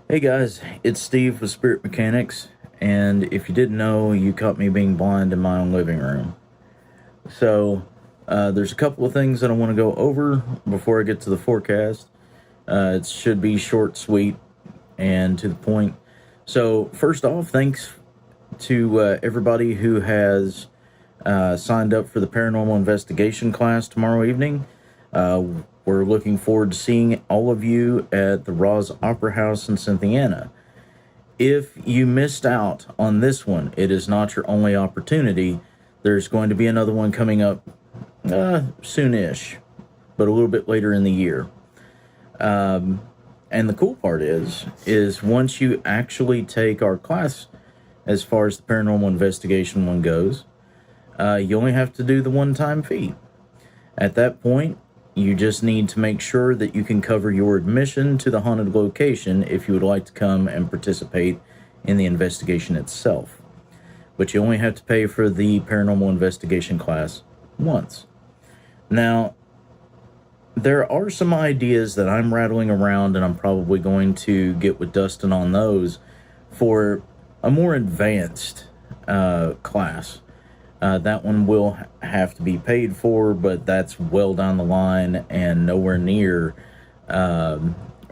Hey guys, it's Steve with Spirit Mechanics, and if you didn't know, you caught me being blind in my own living room. So, there's a couple of things that I want to go over before I get to the forecast. It should be short, sweet, and to the point. So, first off, thanks to everybody who has signed up for the paranormal investigation class tomorrow evening. Uh, we're looking forward to seeing all of you at the Roz Opera House in Cynthiana. If you missed out on this one, it is not your only opportunity. There's going to be another one coming up soonish, but a little bit later in the year. And the cool part is once you actually take our class, as far as the paranormal investigation one goes, you only have to do the one-time fee. At that point, you just need to make sure that you can cover your admission to the haunted location if you would like to come and participate in the investigation itself. But you only have to pay for the paranormal investigation class once. Now, there are some ideas that I'm rattling around, and I'm probably going to get with Dustin on those for a more advanced class. That one will have to be paid for, but that's well down the line and nowhere near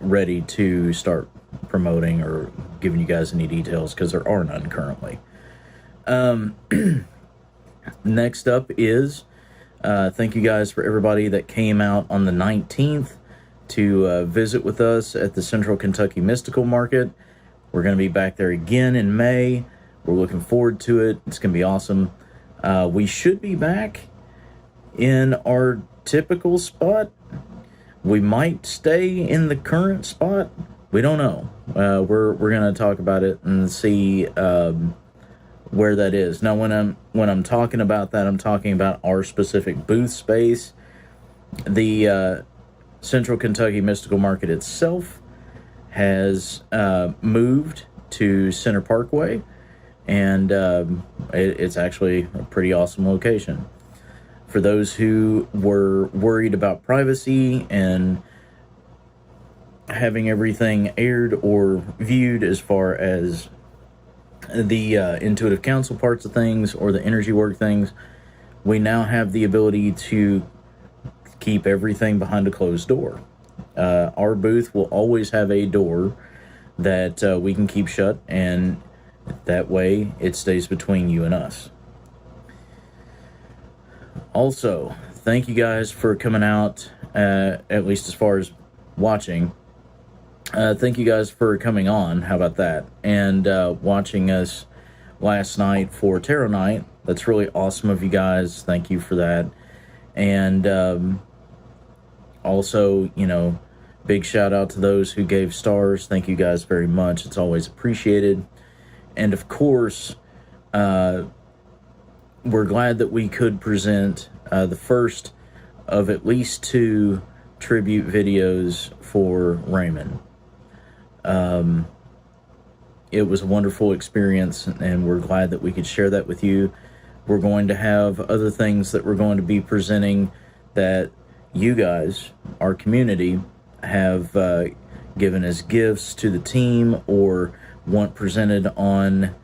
ready to start promoting or giving you guys any details because there are none currently. Next up is thank you guys for everybody that came out on the 19th to visit with us at the Central Kentucky Mystical Market. We're going to be back there again in May. We're looking forward to it. It's going to be awesome. We should be back in our typical spot. We might stay in the current spot. We don't know. We're going to talk about it and see where that is. Now, when I'm talking about that, I'm talking about our specific booth space. The Central Kentucky Mystical Market itself has moved to Center Parkway. And it's actually a pretty awesome location. For those who were worried about privacy and having everything aired or viewed as far as the intuitive counsel parts of things or the energy work things, we now have the ability to keep everything behind a closed door. Our booth will always have a door that we can keep shut, and that way, it stays between you and us. Also, thank you guys for coming out, at least as far as watching. Thank you guys for coming on, how about that? And watching us last night for Tarot Night. That's really awesome of you guys. Thank you for that. And also, big shout out to those who gave stars. Thank you guys very much. It's always appreciated. And of course, we're glad that we could present the first of at least 2 tribute videos for Raymond. It was a wonderful experience, and we're glad that we could share that with you. We're going to have other things that we're going to be presenting that you guys, our community, have given as gifts to the team or want presented on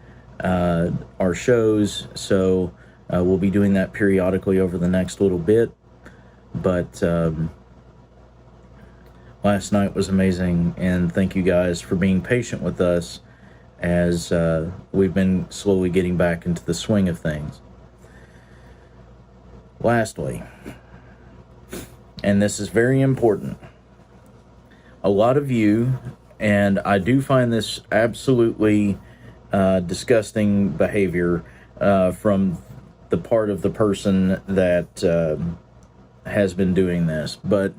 our shows. So we'll be doing that periodically over the next little bit. But last night was amazing, and thank you guys for being patient with us as we've been slowly getting back into the swing of things. Lastly, and this is very important, a lot of you, and I do find this absolutely disgusting behavior from the part of the person that has been doing this. But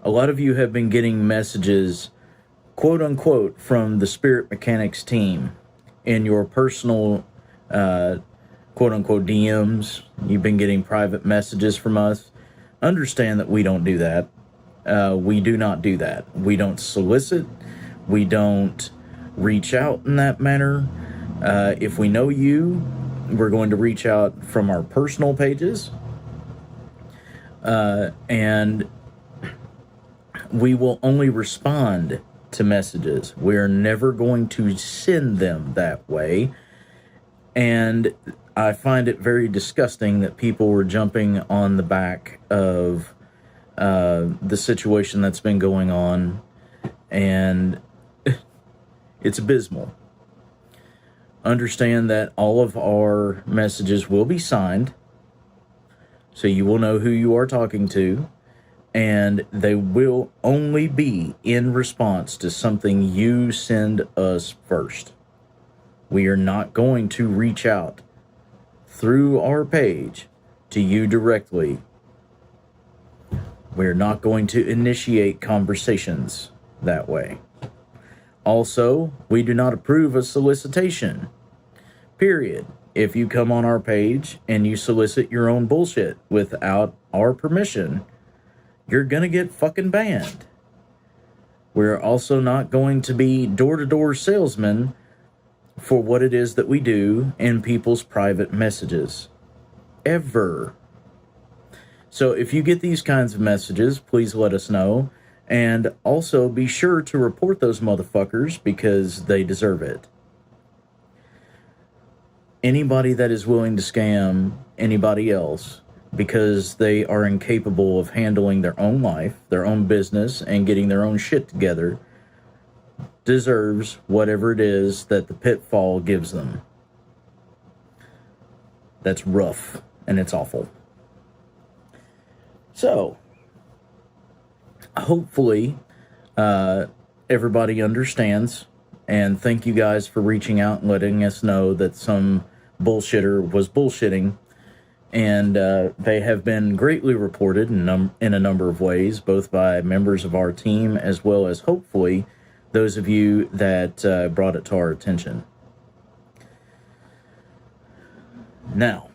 a lot of you have been getting messages, quote unquote, from the Spirit Mechanics team in your personal, quote unquote, DMs. You've been getting private messages from us. Understand that we don't do that. We do not do that. We don't solicit. We don't reach out in that manner. If we know you, we're going to reach out from our personal pages. And we will only respond to messages. We're never going to send them that way. And I find it very disgusting that people were jumping on the back of the situation that's been going on, and it's abysmal. Understand that all of our messages will be signed, so you will know who you are talking to, and they will only be in response to something you send us first. We are not going to reach out through our page to you directly. We're not going to initiate conversations that way. Also, we do not approve of solicitation. Period. If you come on our page and you solicit your own bullshit without our permission, you're gonna get fucking banned. We're also not going to be door-to-door salesmen for what it is that we do in people's private messages. Ever. So if you get these kinds of messages, please let us know. And also be sure to report those motherfuckers because they deserve it. Anybody that is willing to scam anybody else because they are incapable of handling their own life, their own business, and getting their own shit together deserves whatever it is that the pitfall gives them. That's rough, and it's awful. So, hopefully, everybody understands, and thank you guys for reaching out and letting us know that some bullshitter was bullshitting, and they have been greatly reported in a number of ways, both by members of our team as well as, hopefully, those of you that brought it to our attention. Now,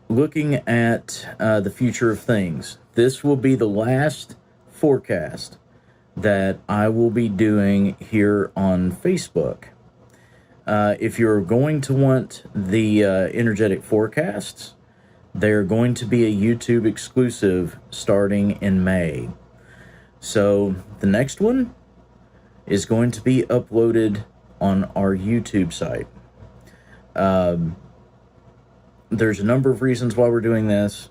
looking at the future of things, this will be the last forecast that I will be doing here on Facebook. If you're going to want the energetic forecasts, they're going to be a YouTube exclusive starting in May. So the next one is going to be uploaded on our YouTube site. There's a number of reasons why we're doing this.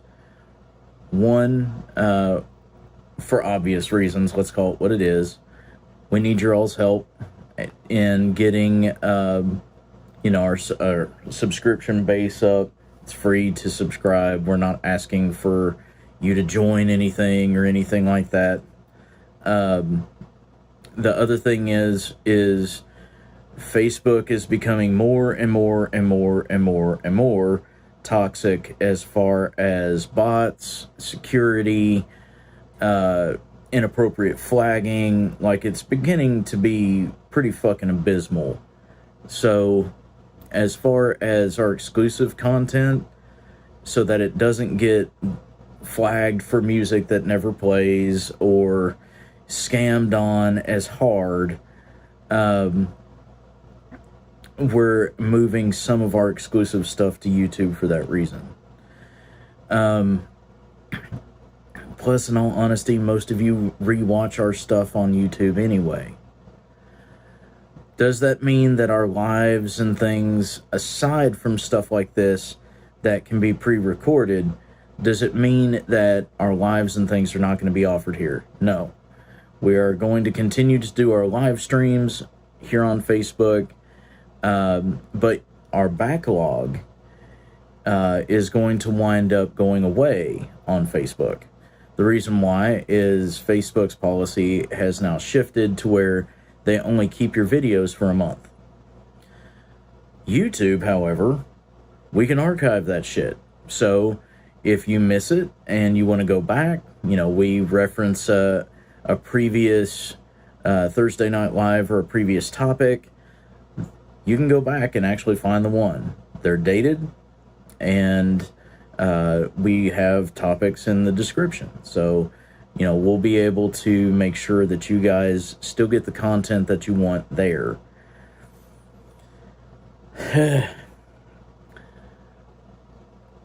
One, for obvious reasons, let's call it what it is. We need your all's help in getting, our subscription base up. It's free to subscribe. We're not asking for you to join anything or anything like that. The other thing is Facebook is becoming more and more and more and more and more toxic as far as bots, security, inappropriate flagging. Like, it's beginning to be pretty fucking abysmal. So as far as our exclusive content, so that it doesn't get flagged for music that never plays or scammed on as hard, we're moving some of our exclusive stuff to YouTube for that reason. Plus, in all honesty, most of you rewatch our stuff on YouTube anyway. Does that mean that our lives and things, aside from stuff like this that can be pre-recorded, does it mean that our lives and things are not going to be offered here? No. We are going to continue to do our live streams here on Facebook, but our backlog is going to wind up going away on Facebook. The reason why is Facebook's policy has now shifted to where they only keep your videos for a month. YouTube, however, we can archive that shit. So if you miss it and you want to go back, we reference a previous Thursday Night Live or a previous topic, you can go back and actually find the one. They're dated, and we have topics in the description. So, we'll be able to make sure that you guys still get the content that you want there.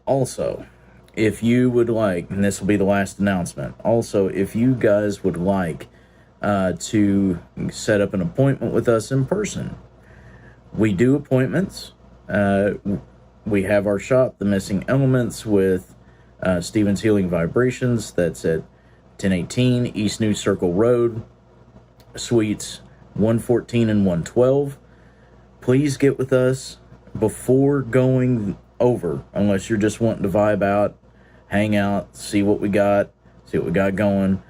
Also, if you would like, and this will be the last announcement, also, if you guys would like to set up an appointment with us in person. We do appointments. We have our shop, The Missing Elements, with Stephen's Healing Vibrations. That's at 1018 East New Circle Road, Suites 114 and 112. Please get with us before going over, unless you're just wanting to vibe out, hang out, see what we got going.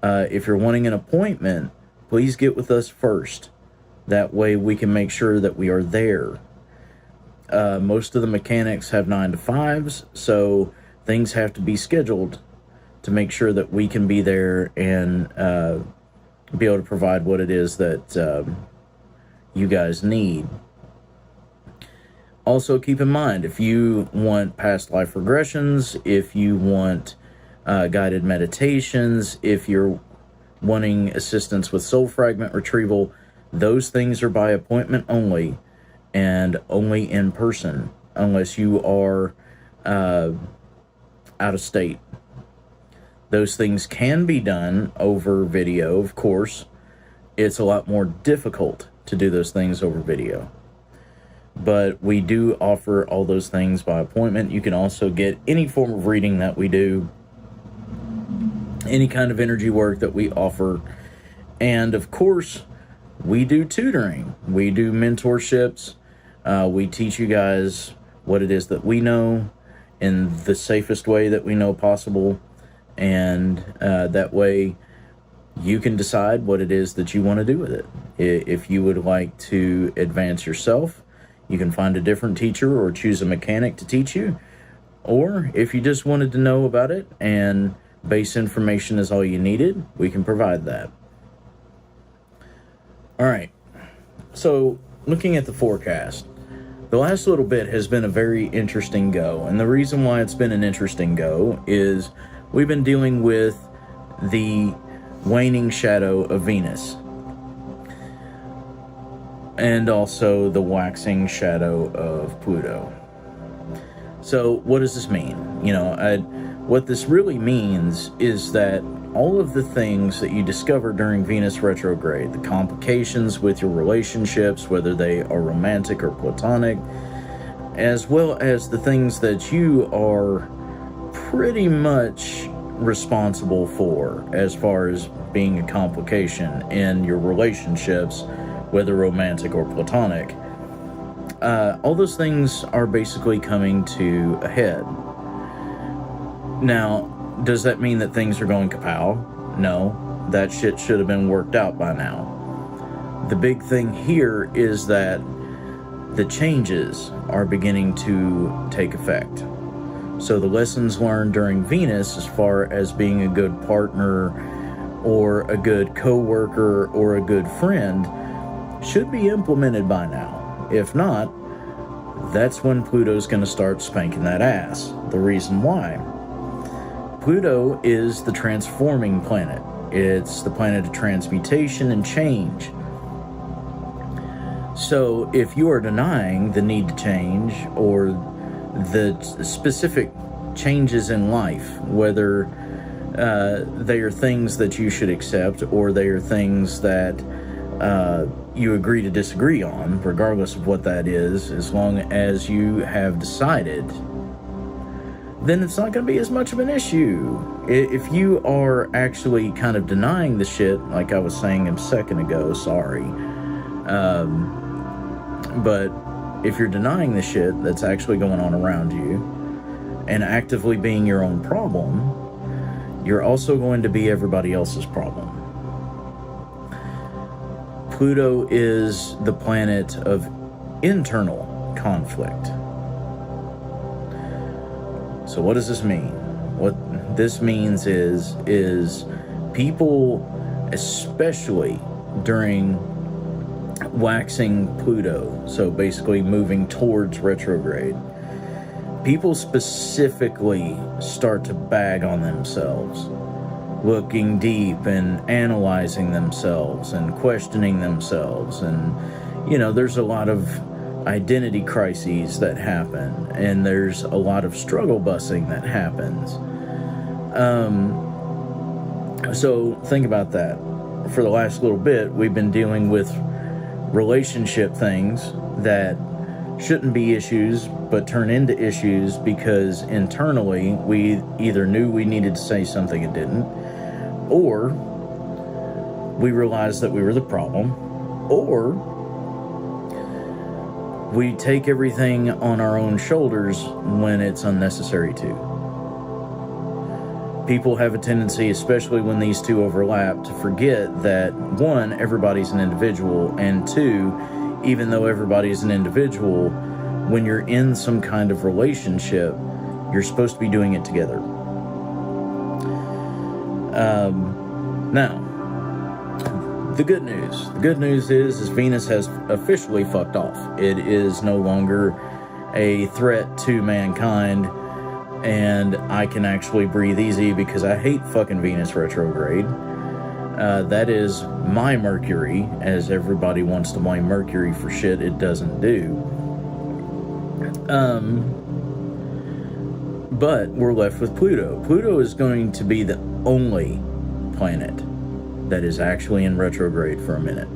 If you're wanting an appointment, please get with us first. That way we can make sure that we are there. Most of the mechanics have 9 to 5s, so things have to be scheduled to make sure that we can be there and be able to provide what it is that you guys need. Also, keep in mind, if you want past life regressions, if you want guided meditations, if you're wanting assistance with soul fragment retrieval, those things are by appointment only, and only in person, unless you are out of state. Those things can be done over video, of course. It's a lot more difficult to do those things over video. But we do offer all those things by appointment. You can also get any form of reading that we do, any kind of energy work that we offer. And of course, we do tutoring. We do mentorships. We teach you guys what it is that we know in the safest way that we know possible. And that way you can decide what it is that you want to do with it. If you would like to advance yourself, you can find a different teacher or choose a mechanic to teach you. Or if you just wanted to know about it and base information is all you needed, we can provide that. All right, so looking at the forecast, the last little bit has been a very interesting go. And the reason why it's been an interesting go is we've been dealing with the waning shadow of Venus, and also the waxing shadow of Pluto. So what does this mean? What this really means is that all of the things that you discover during Venus retrograde, the complications with your relationships, whether they are romantic or platonic, as well as the things that you are pretty much responsible for as far as being a complication in your relationships, whether romantic or platonic, all those things are basically coming to a head. Now, does that mean that things are going kapow? No, that shit should have been worked out by now. The big thing here is that the changes are beginning to take effect. So the lessons learned during Venus, as far as being a good partner or a good co-worker or a good friend, should be implemented by now. If not, that's when Pluto's going to start spanking that ass. The reason why: Pluto is the transforming planet. It's the planet of transmutation and change. So if you are denying the need to change or the specific changes in life, whether they are things that you should accept or they are things that you agree to disagree on, regardless of what that is, as long as you have decided, then it's not going to be as much of an issue. If you are actually kind of denying the shit, like I was saying a second ago, sorry, but if you're denying the shit that's actually going on around you and actively being your own problem, you're also going to be everybody else's problem. Pluto is the planet of internal conflict. So what does this mean? What this means is people, especially during waxing Pluto, so basically moving towards retrograde, people specifically start to bag on themselves, looking deep and analyzing themselves and questioning themselves. And, there's a lot of identity crises that happen, and there's a lot of struggle busing that happens. So think about that. for the last little bit, we've been dealing with relationship things that shouldn't be issues but turn into issues because internally we either knew we needed to say something and didn't, or we realized that we were the problem, or we take everything on our own shoulders when it's unnecessary to. People have a tendency, especially when these two overlap, to forget that, one, everybody's an individual, and two, even though everybody's an individual, when you're in some kind of relationship, you're supposed to be doing it together. Now, the good news. The good news is Venus has officially fucked off. It is no longer a threat to mankind, and I can actually breathe easy because I hate fucking Venus retrograde. That is my Mercury, as everybody wants to blame Mercury for shit it doesn't do. But we're left with Pluto. Pluto is going to be the only planet that is actually in retrograde for a minute.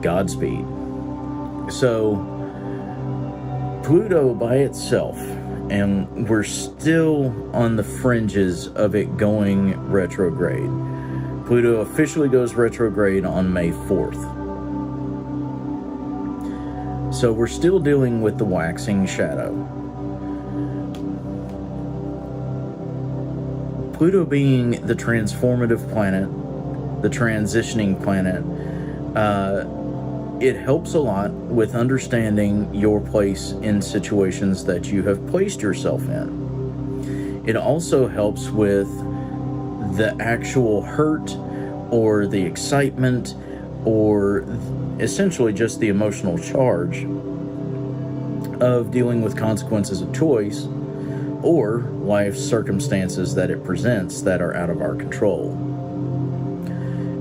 Godspeed. So, Pluto by itself, and we're still on the fringes of it going retrograde. Pluto officially goes retrograde on May 4th. So we're still dealing with the waxing shadow. Pluto being the transformative planet, the transitioning planet, it helps a lot with understanding your place in situations that you have placed yourself in. It also helps with the actual hurt or the excitement or essentially just the emotional charge of dealing with consequences of choice or life circumstances that it presents that are out of our control.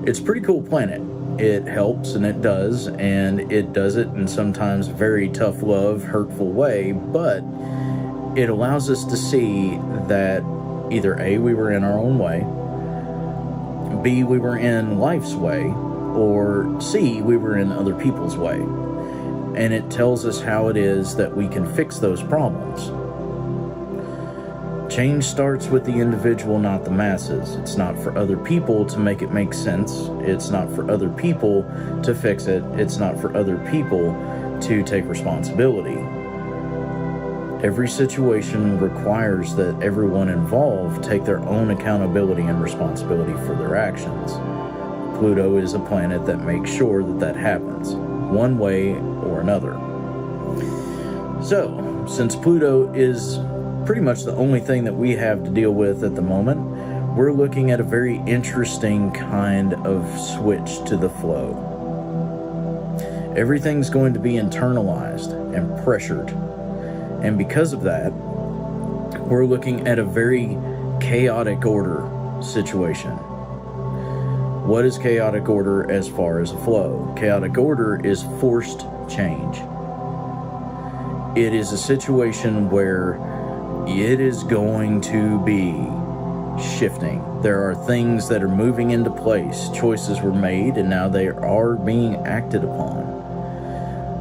It's a pretty cool planet. It helps and it does it in sometimes very tough love, hurtful way, but it allows us to see that either A, we were in our own way, B, we were in life's way, or C, we were in other people's way. And it tells us how it is that we can fix those problems. Change starts with the individual, not the masses. It's not for other people to make it make sense. It's not for other people to fix it. It's not for other people to take responsibility. Every situation requires that everyone involved take their own accountability and responsibility for their actions. Pluto is a planet that makes sure that that happens, one way or another. So, since Pluto is pretty much the only thing that we have to deal with at the moment, we're looking at a very interesting kind of switch to the flow. Everything's going to be internalized and pressured. And because of that, we're looking at a very chaotic order situation. What is chaotic order as far as a flow? Chaotic order is forced change. It is a situation where it is going to be shifting. There are things that are moving into place. Choices were made and now they are being acted upon.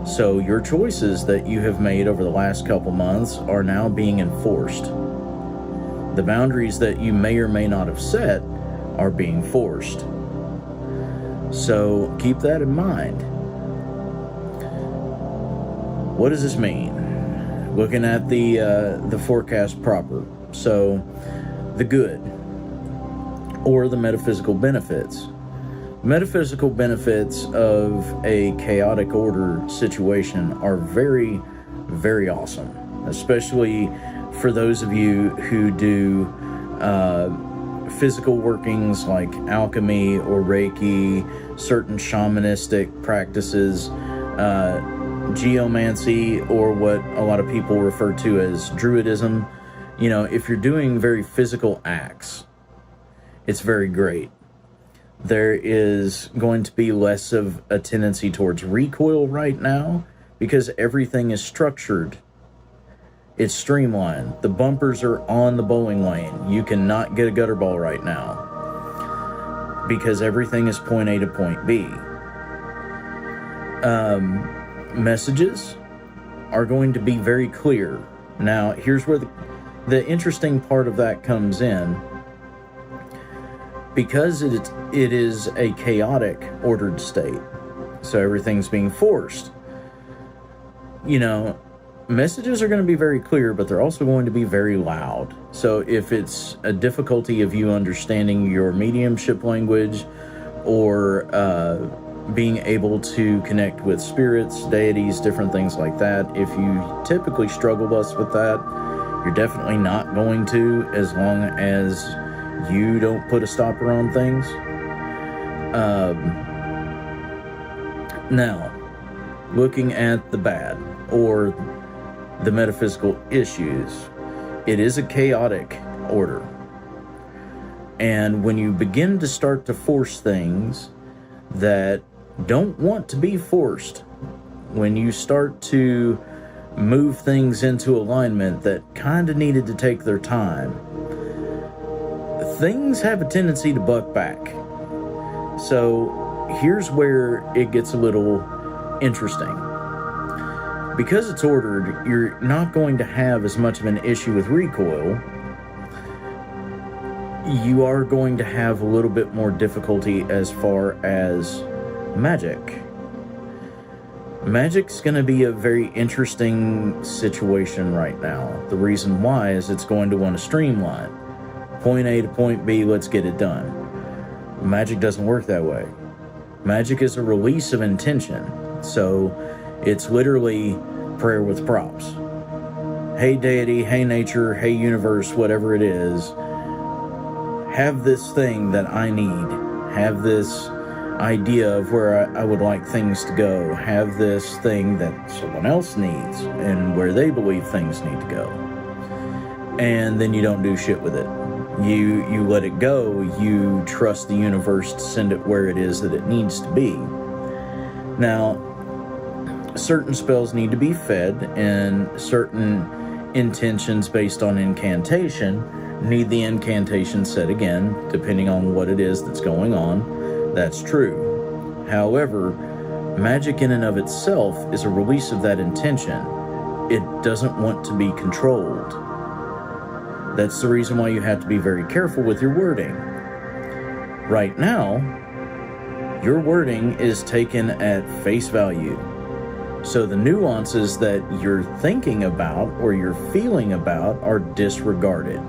So your choices that you have made over the last couple months are now being enforced. The boundaries that you may or may not have set are being forced. So keep that in mind. What does this mean? Looking at the forecast proper. So the good or the metaphysical benefits. Metaphysical benefits of a chaotic order situation are very, very awesome, especially for those of you who do physical workings like alchemy or Reiki, certain shamanistic practices, geomancy, or what a lot of people refer to as druidism. You know, if you're doing very physical acts, it's very great. There is going to be less of a tendency towards recoil right now because everything is structured. It's streamlined. The bumpers are on the bowling lane. You cannot get a gutter ball right now. because everything is point A to point B. Messages are going to be very clear. Now, here's where the interesting part of that comes in. Because it is a chaotic, ordered state, so everything's being forced, messages are going to be very clear, but they're also going to be very loud. So if it's a difficulty of you understanding your mediumship language, or being able to connect with spirits, deities, different things like that, if you typically struggle less with that, you're definitely not going to, as long as you don't put a stopper on things. Now, looking at the bad, or the metaphysical issues, it is a chaotic order. And when you begin to start to force things that don't want to be forced, when you start to move things into alignment that kind of needed to take their time, things have a tendency to buck back. So here's where it gets a little interesting. Because it's ordered, you're not going to have as much of an issue with recoil. You are going to have a little bit more difficulty as far as magic. Magic's going to be a very interesting situation right now. The reason why is it's going to want to streamline. Point A to point B, let's get it done. Magic doesn't work that way. Magic is a release of intention. So it's literally prayer with props. Hey deity, hey nature, hey universe, whatever it is, have this thing that I need. Have this idea of where I would like things to go. Have this thing that someone else needs and where they believe things need to go. And then you don't do shit with it. You let it go. You trust the universe to send it where it is that it needs to be. Now, certain spells need to be fed, and certain intentions based on incantation need the incantation said again, depending on what it is that's going on. That's true. However, magic in and of itself is a release of that intention. It doesn't want to be controlled. That's the reason why you have to be very careful with your wording. Right now, your wording is taken at face value. So the nuances that you're thinking about or you're feeling about are disregarded.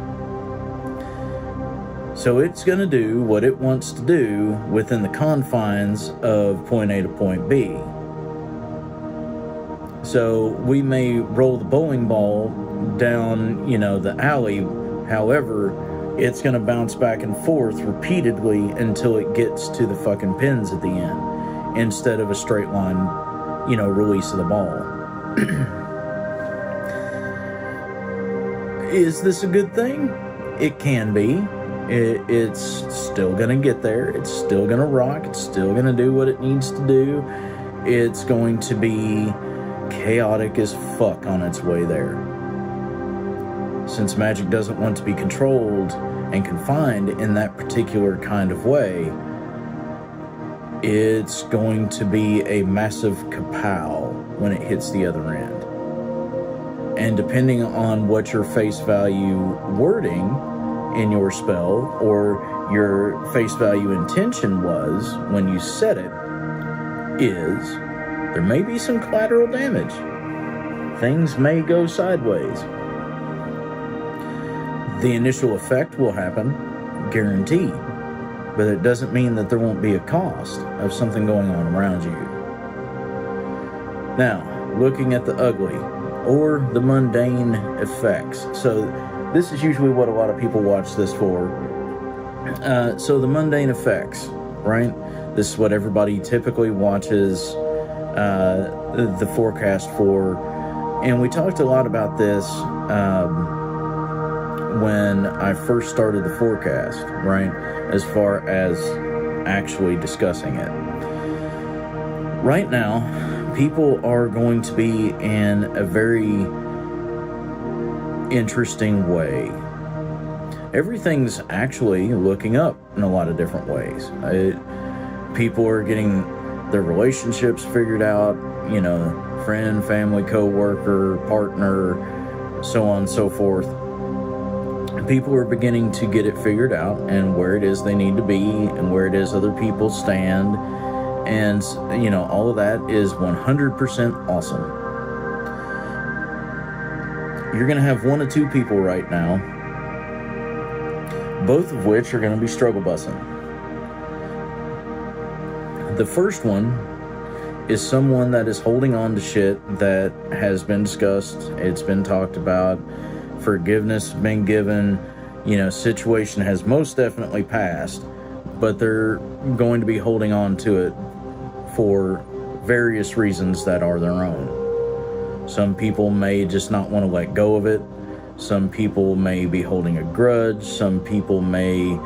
So it's going to do what it wants to do within the confines of point A to point B. So we may roll the bowling ball down, the alley. However, it's going to bounce back and forth repeatedly until it gets to the fucking pins at the end, instead of a straight line, release of the ball. Is this a good thing? It can be. It's still going to get there. It's still going to rock. It's still going to do what it needs to do. It's going to be chaotic as fuck on its way there. Since magic doesn't want to be controlled and confined in that particular kind of way, it's going to be a massive kapow when it hits the other end. And depending on what your face value wording in your spell or your face value intention was when you said it, there may be some collateral damage. Things may go sideways. The initial effect will happen, guaranteed, but it doesn't mean that there won't be a cost of something going on around you. Now, looking at the ugly or the mundane effects. So this is usually what a lot of people watch this for. So the mundane effects, right? This is what everybody typically watches the forecast for. And we talked a lot about this when I first started the forecast, right? As far as actually discussing it. Right now, people are going to be in a very interesting way. everything's actually looking up in a lot of different ways. People are getting their relationships figured out, friend, family, co-worker, partner, so on and so forth. People are beginning to get it figured out and where it is they need to be and where it is other people stand. And, all of that is 100% awesome. You're going to have one or two people right now, both of which are going to be struggle bussing. The first one is someone that is holding on to shit that has been discussed, it's been talked about, forgiveness has been given, situation has most definitely passed, but they're going to be holding on to it for various reasons that are their own. Some people may just not want to let go of it. Some people may be holding a grudge. Some people may,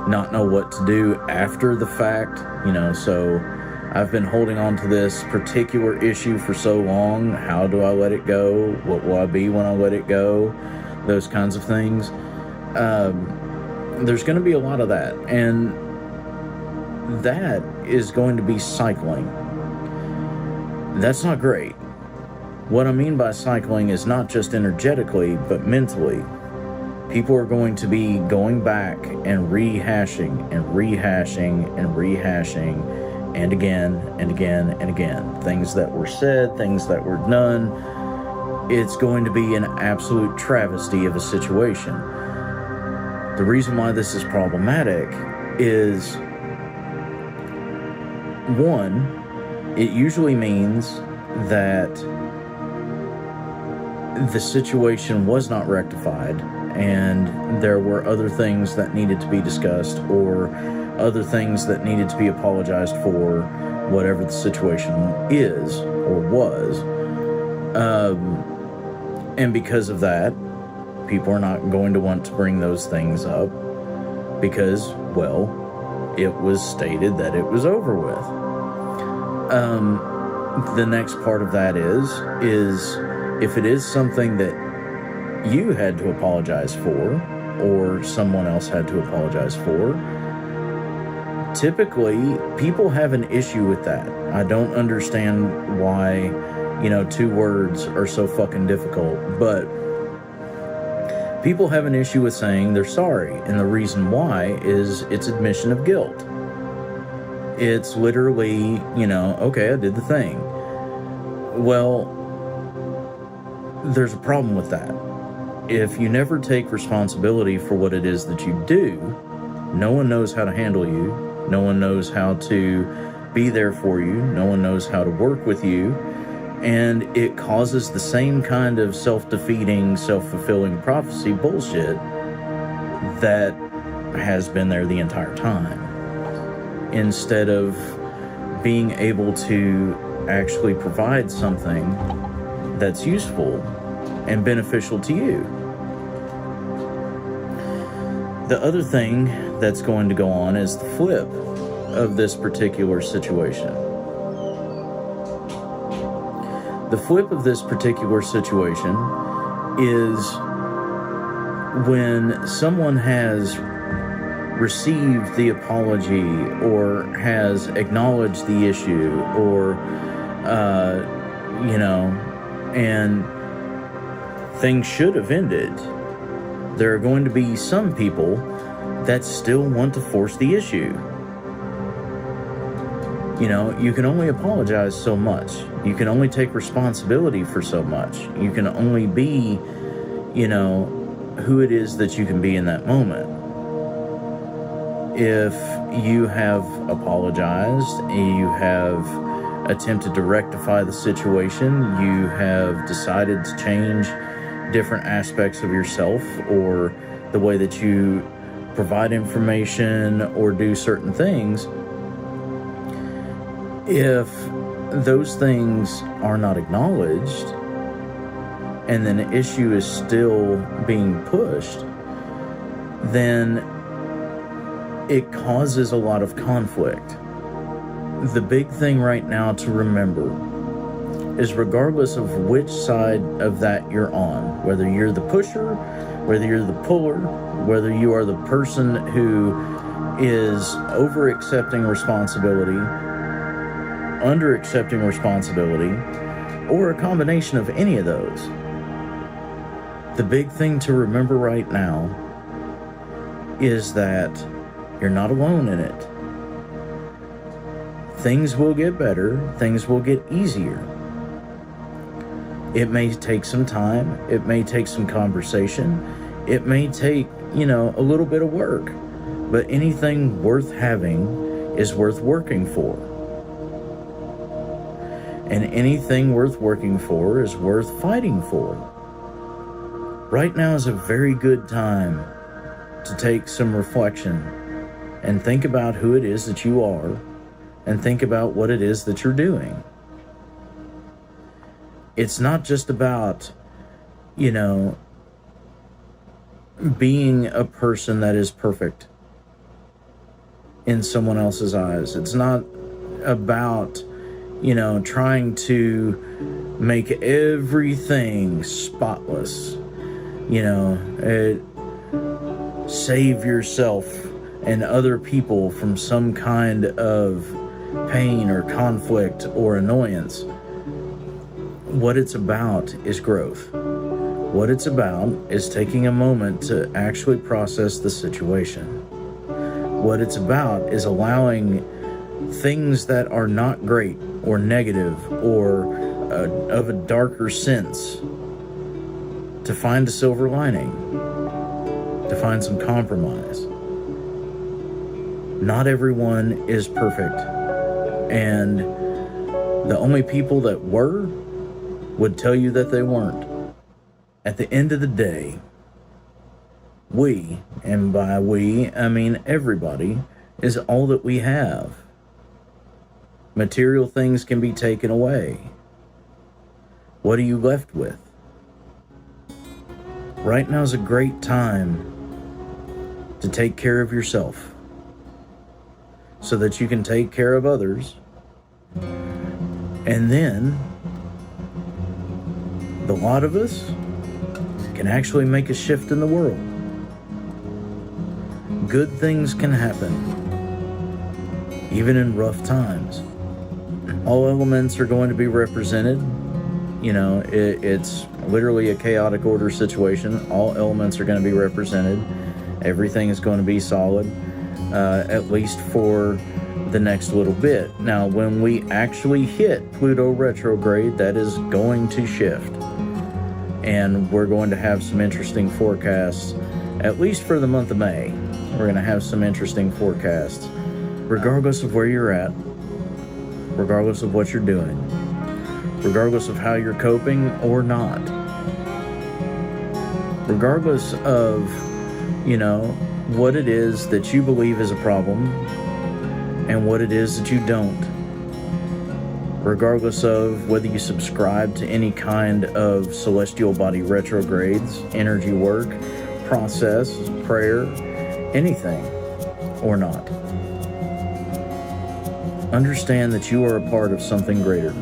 not know what to do after the fact, so I've been holding on to this particular issue for so long. How do I let it go? What will I be when I let it go? Those kinds of things. There's going to be a lot of that. And that is going to be cycling. That's not great. What I mean by cycling is not just energetically, but mentally. People are going to be going back and rehashing and rehashing and rehashing and again and again and again. Things that were said, things that were done. It's going to be an absolute travesty of a situation. The reason why this is problematic is, one, it usually means that the situation was not rectified and there were other things that needed to be discussed or other things that needed to be apologized for, whatever the situation is or was. And because of that, people are not going to want to bring those things up because, well, it was stated that it was over with. The next part of that is if it is something that you had to apologize for or someone else had to apologize for, typically people have an issue with that. I don't understand why, two words are so fucking difficult, but people have an issue with saying they're sorry, and the reason why is it's admission of guilt. It's literally, okay, I did the thing. Well, there's a problem with that. If you never take responsibility for what it is that you do, no one knows how to handle you. No one knows how to be there for you. No one knows how to work with you. And it causes the same kind of self-defeating, self-fulfilling prophecy bullshit that has been there the entire time. Instead of being able to actually provide something that's useful and beneficial to you. The other thing that's going to go on is the flip of this particular situation. The flip of this particular situation is when someone has received the apology or has acknowledged the issue or, and things should have ended. There are going to be some people that still want to force the issue. You can only apologize so much. You can only take responsibility for so much. You can only be, who it is that you can be in that moment. If you have apologized, you have attempted to rectify the situation, you have decided to change different aspects of yourself or the way that you provide information or do certain things, if those things are not acknowledged and then the issue is still being pushed, then it causes a lot of conflict. The big thing right now to remember is regardless of which side of that you're on, whether you're the pusher Whether you're the puller, whether you are the person who is over accepting responsibility, under accepting responsibility, or a combination of any of those. The big thing to remember right now is that you're not alone in it. Things will get better, things will get easier. It may take some time, it may take some conversation, it may take, a little bit of work, but anything worth having is worth working for. And anything worth working for is worth fighting for. Right now is a very good time to take some reflection and think about who it is that you are and think about what it is that you're doing. It's not just about, being a person that is perfect in someone else's eyes. It's not about, trying to make everything spotless. Save yourself and other people from some kind of pain or conflict or annoyance. What it's about is growth. What it's about is taking a moment to actually process the situation. What it's about is allowing things that are not great or negative or of a darker sense to find a silver lining, to find some compromise. Not everyone is perfect, and the only people that were would tell you that they weren't. At the end of the day, we, and by we, I mean everybody, is all that we have. Material things can be taken away. What are you left with? Right now is a great time to take care of yourself so that you can take care of others, and then the lot of us can actually make a shift in the world. Good things can happen, even in rough times. All elements are going to be represented. It's literally a chaotic order situation. All elements are going to be represented. Everything is going to be solid, at least for the next little bit. Now, when we actually hit Pluto retrograde, that is going to shift. And we're going to have some interesting forecasts, at least for the month of May. We're going to have some interesting forecasts, regardless of where you're at, regardless of what you're doing, regardless of how you're coping or not, regardless of, what it is that you believe is a problem and what it is that you don't, regardless of whether you subscribe to any kind of celestial body retrogrades, energy work, process, prayer, anything or not. Understand that you are a part of something greater.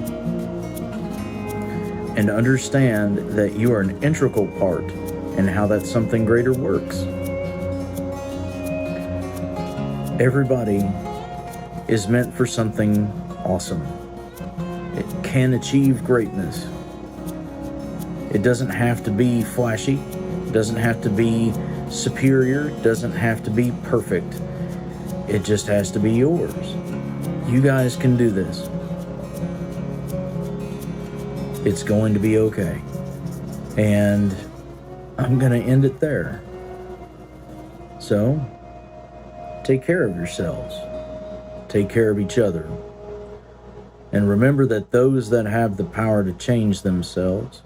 And understand that you are an integral part in how that something greater works. Everybody is meant for something awesome. It can achieve greatness. It doesn't have to be flashy. It doesn't have to be superior. It doesn't have to be perfect. It just has to be yours. You guys can do this. It's going to be okay. And I'm going to end it there. So, take care of yourselves. Take care of each other. And remember that those that have the power to change themselves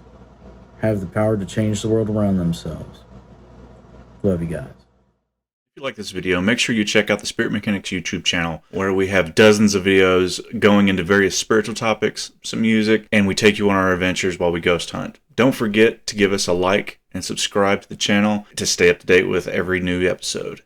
have the power to change the world around themselves. Love you guys. If you like this video, make sure you check out the Spirit Mechanics YouTube channel, where we have dozens of videos going into various spiritual topics, some music, and we take you on our adventures while we ghost hunt. Don't forget to give us a like and subscribe to the channel to stay up to date with every new episode.